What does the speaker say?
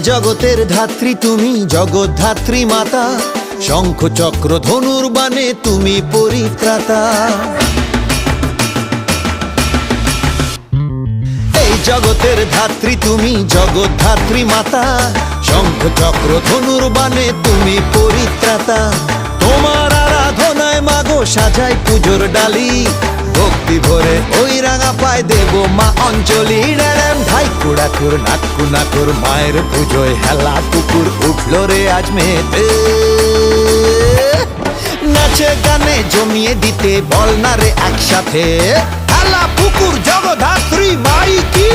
জগতের ধাত্রী তুমি, জগদ্ধাত্রী মাতা, শঙ্খ চক্র ধনুর বাণে তুমি পরিত্রাতা। এই জগতের ধাত্রী তুমি, জগদ্ধাত্রী মাতা, শঙ্খ চক্র ধনুর বাণে তুমি পরিত্রাতা। তোমার আরাধনায় মাগো সাজাই পুজোর ডালি, ভক্তি ভরে ওই রাঙা পায় দেব মা অঞ্জলি। ড্যাম ঢাই কুড়াকুর নাক্কু নাকুর, মায়ের পুজোয় হেলা কুকুর উঠলো রে আজ মেতে। নাচে গানে জমিয়ে দিতে বল না রে একসাথে, হেলা পুকুর জগদ্ধাত্রী মাই কি।